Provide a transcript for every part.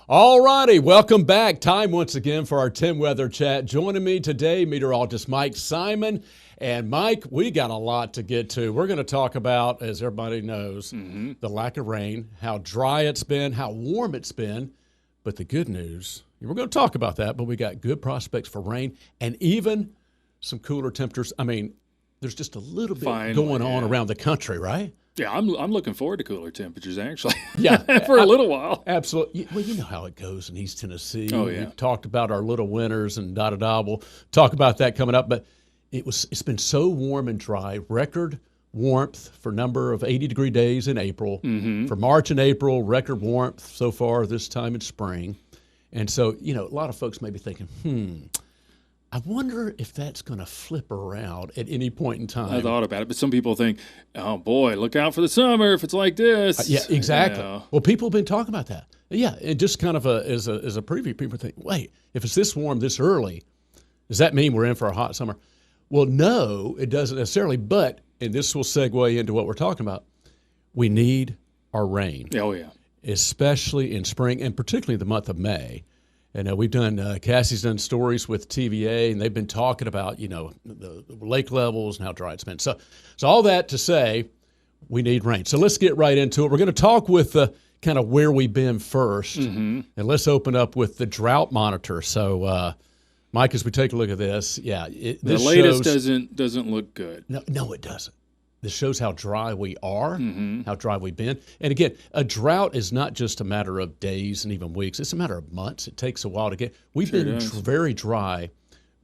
All righty, welcome back. Time once again for our 10-Weather chat. Joining me today, meteorologist Mike Simon. And Mike, we got a lot to get to. We're going to talk about, as everybody knows, the lack of rain, how dry it's been, how warm it's been. But the good news, we're going to talk about that, but we got good prospects for rain and even some cooler temperatures. I mean, there's just a little bit going on around the country, right? Yeah, I'm looking forward to cooler temperatures, actually. Yeah. For a little while. Absolutely. Well, you know how it goes in East Tennessee. Oh, yeah. We've talked about our little winters and da-da-da. We'll talk about that coming up. But it's been so warm and dry. Record warmth for number of 80-degree days in April. For March and April, record warmth so far this time in spring. And so, a lot of folks may be thinking, I wonder if that's going to flip around at any point in time. I thought about it, but some people think, oh, boy, look out for the summer if it's like this. Yeah, exactly. Well, people have been talking about that. Yeah, it just kind of as a preview, people think, wait, if it's this warm this early, does that mean we're in for a hot summer? Well, no, it doesn't necessarily, but, and this will segue into what we're talking about, we need our rain. Oh, yeah. Especially in spring and particularly the month of May. And we've done, Cassie's done stories with TVA, and they've been talking about, the lake levels and how dry it's been. So all that to say, we need rain. So let's get right into it. We're going to talk with kind of where we've been first, and let's open up with the drought monitor. So, Mike, as we take a look at this, the latest doesn't look good. No, it doesn't. This shows how dry we are, how dry we've been. And again, a drought is not just a matter of days and even weeks. It's a matter of months. It takes a while to get. We've been very dry,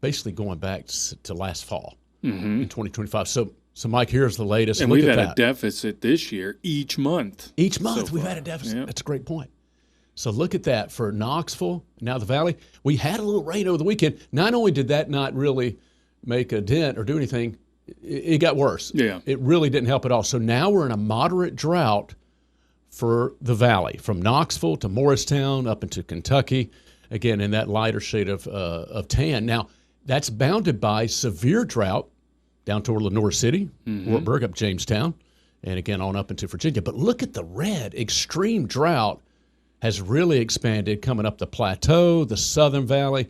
basically going back to last fall in 2025. So, Mike, here's the latest. And we've had a deficit this year each month. Each month we've had a deficit. Yep. That's a great point. So look at that for Knoxville, now the Valley. We had a little rain over the weekend. Not only did that not really make a dent or do anything, it got worse. Yeah. It really didn't help at all. So now we're in a moderate drought for the Valley, from Knoxville to Morristown up into Kentucky, again, in that lighter shade of tan. Now, that's bounded by severe drought down toward Lenore City, Wartburg, up Jamestown, and again on up into Virginia. But look at the red. Extreme drought has really expanded coming up the plateau, the Southern Valley.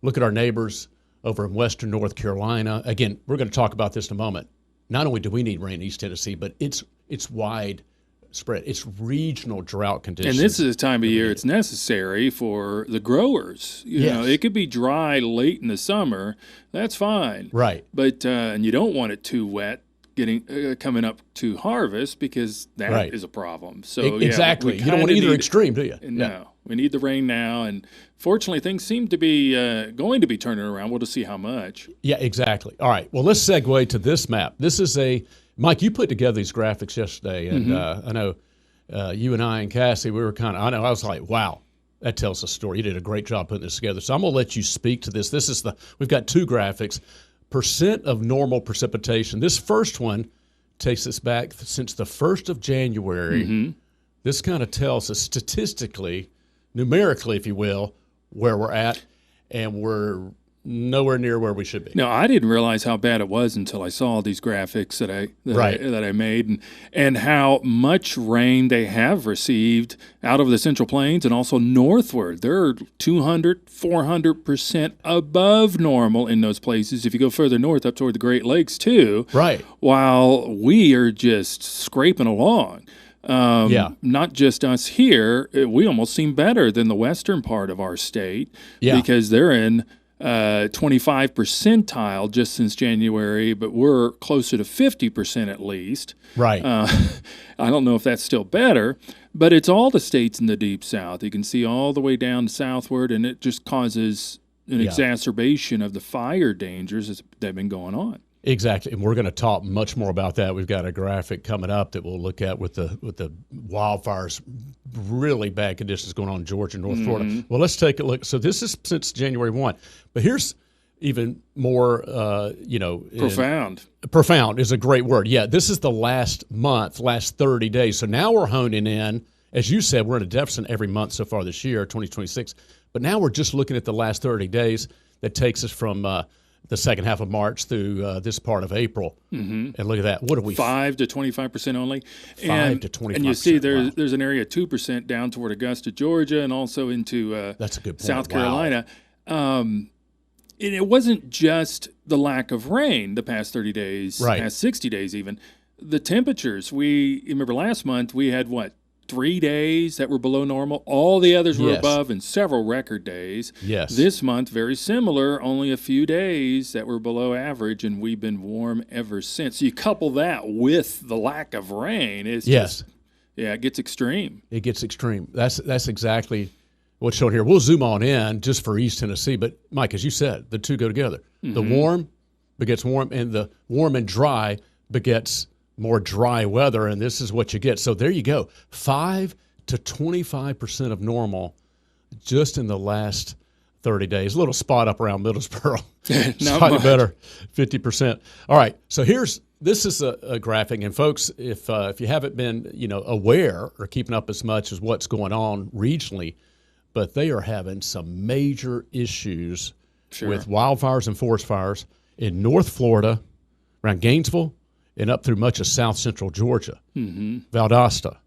Look at our neighbors over in western North Carolina. Again, we're going to talk about this in a moment. Not only do we need rain in East Tennessee, but it's widespread. It's regional drought conditions. And this is a time of year it's necessary for the growers. You know, it could be dry late in the summer. That's fine. Right. But and you don't want it too wet coming up to harvest, because that is a problem. So exactly. You don't want either extreme, do you? No. We need the rain now, and fortunately things seem to be going to be turning around. We'll just see how much. Yeah, exactly. All right. Well, let's segue to this map. This is Mike, you put together these graphics yesterday, and I know you and I and Cassie, I was like, wow, that tells a story. You did a great job putting this together. So I'm going to let you speak to this. We've got two graphics. Percent of normal precipitation. This first one takes us back since the 1st of January. This kind of tells us statistically, numerically, if you will, where we're at, and we're nowhere near where we should be. No, I didn't realize how bad it was until I saw these graphics that I made, and how much rain they have received out of the Central Plains and also northward. They're 200, 400% above normal in those places. If you go further north up toward the Great Lakes too, right, while we are just scraping along. Not just us here. We almost seem better than the western part of our state because they're in 25 percentile just since January, but we're closer to 50% at least. Right. I don't know if that's still better, but it's all the states in the Deep South. You can see all the way down southward, and it just causes an exacerbation of the fire dangers that have been going on. Exactly, and we're going to talk much more about that. We've got a graphic coming up that we'll look at with the wildfires, really bad conditions going on in Georgia and North Florida. Well, let's take a look. So this is since January 1, but here's even more, profound. Profound is a great word. Yeah, this is the last 30 days. So now we're honing in. As you said, we're in a deficit every month so far this year, 2026. But now we're just looking at the last 30 days. That takes us from the second half of March through this part of April. And look at that. What are we? 5 to 25% only. 5 to 25%. And you see there's an area 2% down toward Augusta, Georgia, and also into that's a good point. South Carolina. And it wasn't just the lack of rain the past 30 days, past 60 days even. The temperatures, remember last month we had 3 days that were below normal. All the others were above, and several record days. Yes. This month, very similar, only a few days that were below average, and we've been warm ever since. So you couple that with the lack of rain, it's just, it gets extreme. It gets extreme. That's exactly what's shown here. We'll zoom on in just for East Tennessee, but Mike, as you said, the two go together. The warm begets warm, and the warm and dry begets more dry weather, and this is what you get. So there you go, 5 to 25% of normal just in the last 30 days. A little spot up around Middlesboro, slightly better, 50%. All right, so this is a graphic, and folks, if you haven't been aware or keeping up as much as what's going on regionally, but they are having some major issues with wildfires and forest fires in North Florida, around Gainesville, and up through much of south central Georgia, Valdosta,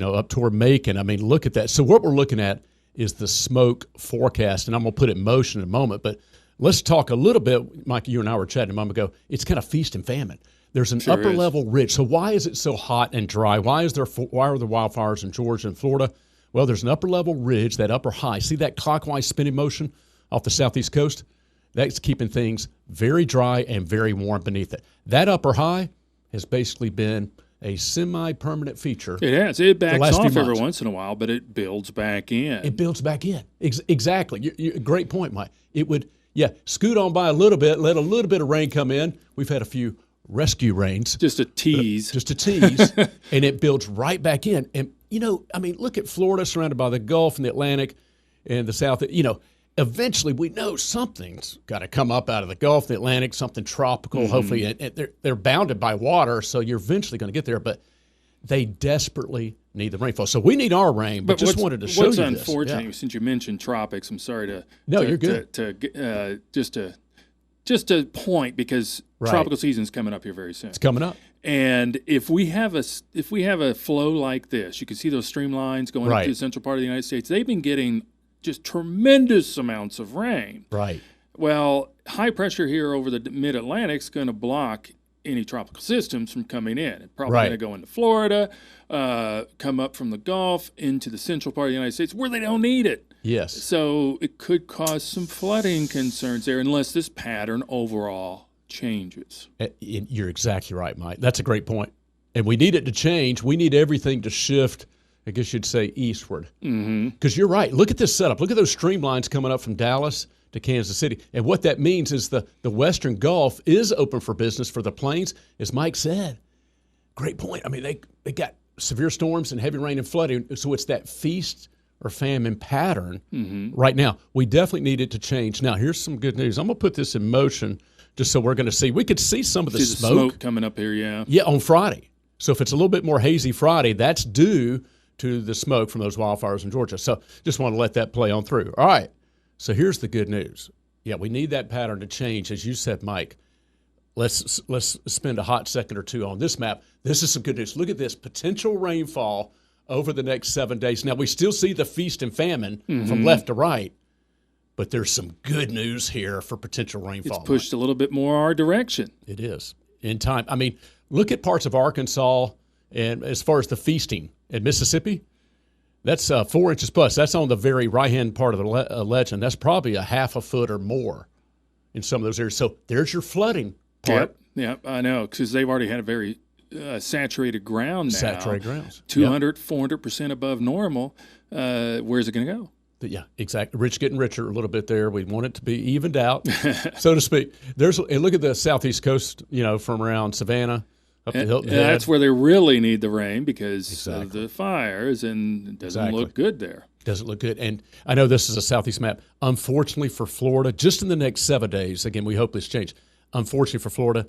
up toward Macon. I mean, look at that. So what we're looking at is the smoke forecast, and I'm going to put it in motion in a moment. But let's talk a little bit, Mike, you and I were chatting a moment ago. It's kind of feast and famine. There's an upper-level ridge. So why is it so hot and dry? Why are there wildfires in Georgia and Florida? Well, there's an upper-level ridge, that upper high. See that clockwise spinning motion off the southeast coast? That's keeping things very dry and very warm beneath it. That upper high has basically been a semi-permanent feature. It has. It backs off every once in a while, but it builds back in. It builds back in. Exactly. Great point, Mike. It would, scoot on by a little bit, let a little bit of rain come in. We've had a few rescue rains. Just a tease. And it builds right back in. And, look at Florida surrounded by the Gulf and the Atlantic and the South. Eventually, we know something's got to come up out of the Gulf, the Atlantic, something tropical. Hopefully, and they're bounded by water, so you're eventually going to get there. But they desperately need the rainfall, so we need our rain. But just wanted to show you this. What's unfortunate, since you mentioned tropics, I'm sorry to you're good. Just to point, because tropical season's coming up here very soon. It's coming up. And if we have a flow like this, you can see those streamlines going up to the central part of the United States. They've been getting just tremendous amounts of rain. Right. Well, high pressure here over the mid-Atlantic is going to block any tropical systems from coming in. It's probably going to go into Florida, come up from the Gulf into the central part of the United States where they don't need it. Yes. So it could cause some flooding concerns there unless this pattern overall changes. You're exactly right, Mike. That's a great point. And we need it to change. We need everything to shift, I guess you'd say, eastward. Because you're right. Look at this setup. Look at those streamlines coming up from Dallas to Kansas City. And what that means is the Western Gulf is open for business for the plains, as Mike said. Great point. I mean, they got severe storms and heavy rain and flooding, so it's that feast or famine pattern right now. We definitely need it to change. Now, here's some good news. I'm going to put this in motion just so we're going to see. We could see some of the smoke coming up here, Yeah, on Friday. So if it's a little bit more hazy Friday, that's due to the smoke from those wildfires in Georgia. So just want to let that play on through. All right. So here's the good news. Yeah, we need that pattern to change. As you said, Mike, let's spend a hot second or two on this map. This is some good news. Look at this potential rainfall over the next 7 days. Now, we still see the feast and famine from left to right, but there's some good news here for potential rainfall. It's pushed a little bit more our direction. It is in time. I mean, look at parts of Arkansas, and as far as the feasting in Mississippi, that's 4 inches plus. That's on the very right-hand part of the legend. That's probably a half a foot or more in some of those areas. So there's your flooding part. Yep, I know, because they've already had a very saturated ground now. Saturated grounds. 200, 400% above normal. Where's it going to go? Yeah, exactly. Rich getting richer a little bit there. We want it to be evened out, so to speak. And look at the southeast coast, from around Savannah up to Hilton Head. That's where they really need the rain because of the fires, and it doesn't look good there. Doesn't look good. And I know this is a southeast map. Unfortunately for Florida, just in the next 7 days, again, we hope this changes. Unfortunately for Florida,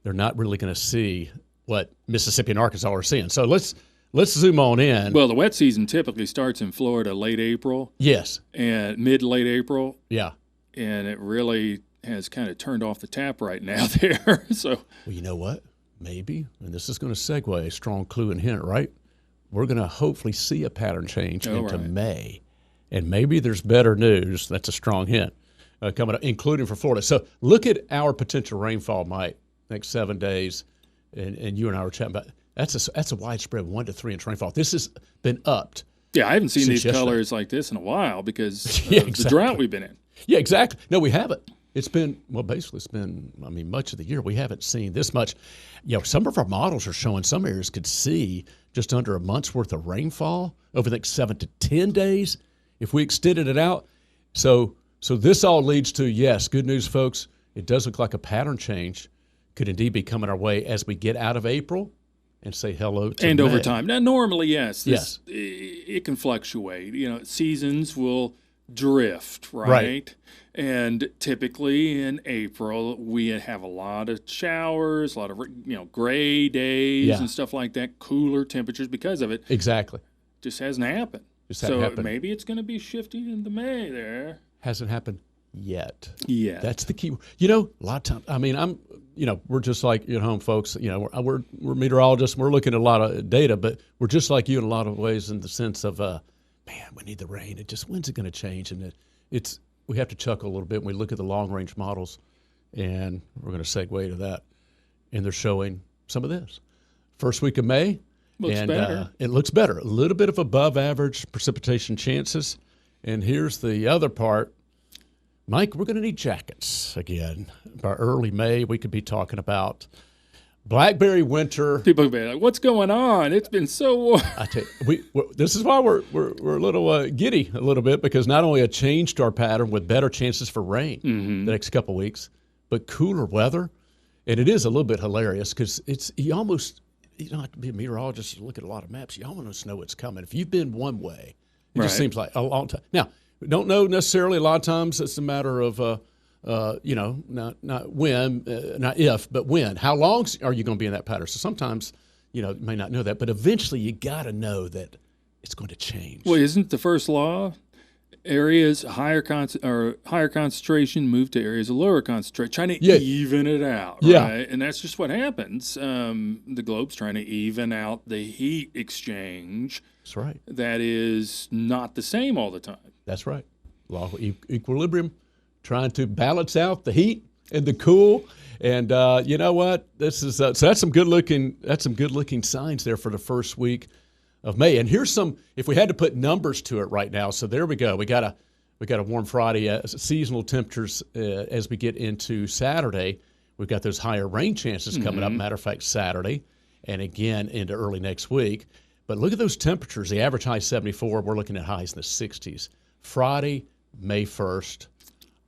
they're not really going to see what Mississippi and Arkansas are seeing. So let's zoom on in. Well, the wet season typically starts in Florida late April. Yes. And mid-late April. Yeah. And it really has kind of turned off the tap right now there. So, well, you know what? Maybe, and this is going to segue a strong clue and hint, right? We're going to hopefully see a pattern change into May. And maybe there's better news. That's a strong hint coming up, including for Florida. So look at our potential rainfall, Mike, next 7 days. And you and I were chatting about that's a widespread 1 to 3 inch rainfall. This has been upped. Yeah, I haven't seen these colors like this in a while because of the drought we've been in. Yeah, exactly. No, we haven't. It's been, much of the year we haven't seen this much. Some of our models are showing some areas could see just under a month's worth of rainfall over the next 7 to 10 days if we extended it out. So this all leads to, yes, good news, folks. It does look like a pattern change could indeed be coming our way as we get out of April and say hello to and May. Over time. Now, normally, yes, it can fluctuate. Seasons will drift, right? And typically in April, we have a lot of showers, a lot of gray days and stuff like that, cooler temperatures because of it. Exactly. Just hasn't happened. Maybe it's going to be shifting into May there. Hasn't happened yet. Yeah. That's the key. A lot of times, we're just like you at home, folks. We're meteorologists. We're looking at a lot of data, but we're just like you in a lot of ways in the sense of, man, we need the rain. When's it going to change? And we have to chuckle a little bit when we look at the long-range models, and we're going to segue to that. And they're showing some of this. First week of May, better. It looks better. A little bit of above-average precipitation chances. And here's the other part. Mike, we're going to need jackets again. By early May, we could be talking about blackberry winter. People will be like, "What's going on? It's been so warm." I tell you, this is why we're a little giddy a little bit, because not only a change to our pattern with better chances for rain the next couple of weeks, but cooler weather. And it is a little bit hilarious because you don't have to be a meteorologist to look at a lot of maps. You almost know what's coming. If you've been one way, it just seems like a long time. Now, we don't know necessarily. A lot of times it's a matter of not when, not if, but when. How long are you going to be in that pattern? So sometimes, you may not know that, but eventually you got to know that it's going to change. Well, isn't the first law areas higher concentration move to areas of lower concentration, trying to even it out, right? And that's just what happens. The globe's trying to even out the heat exchange. That's right. That is not the same all the time. That's right. Law of equilibrium, trying to balance out the heat and the cool. And you know what? This is so that's some good looking signs there for the first week of May. And here's some, if we had to put numbers to it right now. So there we go. We got a warm Friday, seasonal temperatures as we get into Saturday. We've got those higher rain chances coming up. Matter of fact, Saturday and again into early next week. But look at those temperatures. The average high 74. We're looking at highs in the 60s. Friday, May 1st.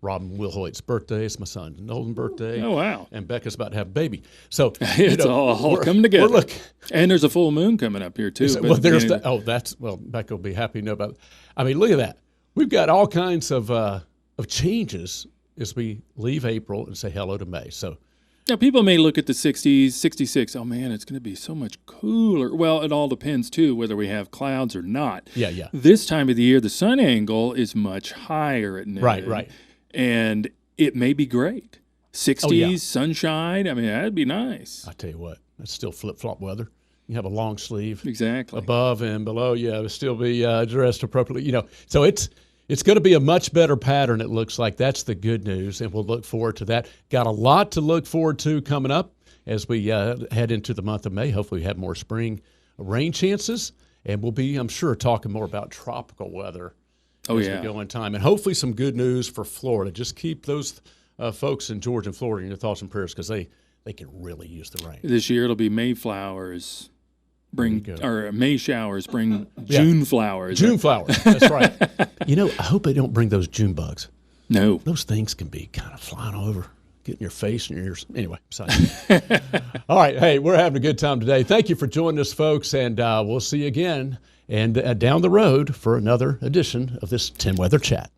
Robin Wilhoit's birthday. It's my son Nolan's birthday. Oh, wow. And Becca's about to have a baby. So it's all coming together. And there's a full moon coming up here, too. Becca will be happy to know about it. I mean, look at that. We've got all kinds of changes as we leave April and say hello to May. So now, people may look at the 60s, 66. Oh, man, it's going to be so much cooler. Well, it all depends, too, whether we have clouds or not. Yeah. This time of the year, the sun angle is much higher at noon. Right. And it may be great. 60s, sunshine. I mean, that'd be nice. I tell you what, that's still flip-flop weather. You have a long sleeve. Exactly. Above and below, it'll still be dressed appropriately. So it's going to be a much better pattern, it looks like. That's the good news, and we'll look forward to that. Got a lot to look forward to coming up as we head into the month of May. Hopefully we have more spring rain chances, and we'll be, I'm sure, talking more about tropical weather as we go in time. And hopefully some good news for Florida. Just keep those folks in Georgia and Florida in your thoughts and prayers because they can really use the rain. This year it'll be Mayflowers. May showers bring June flowers. June flowers, that's right. I hope they don't bring those June bugs. No. Those things can be kind of flying over, getting your face and your ears. Anyway, all right. Hey, we're having a good time today. Thank you for joining us, folks, and we'll see you again and down the road for another edition of this 10 Weather Chat.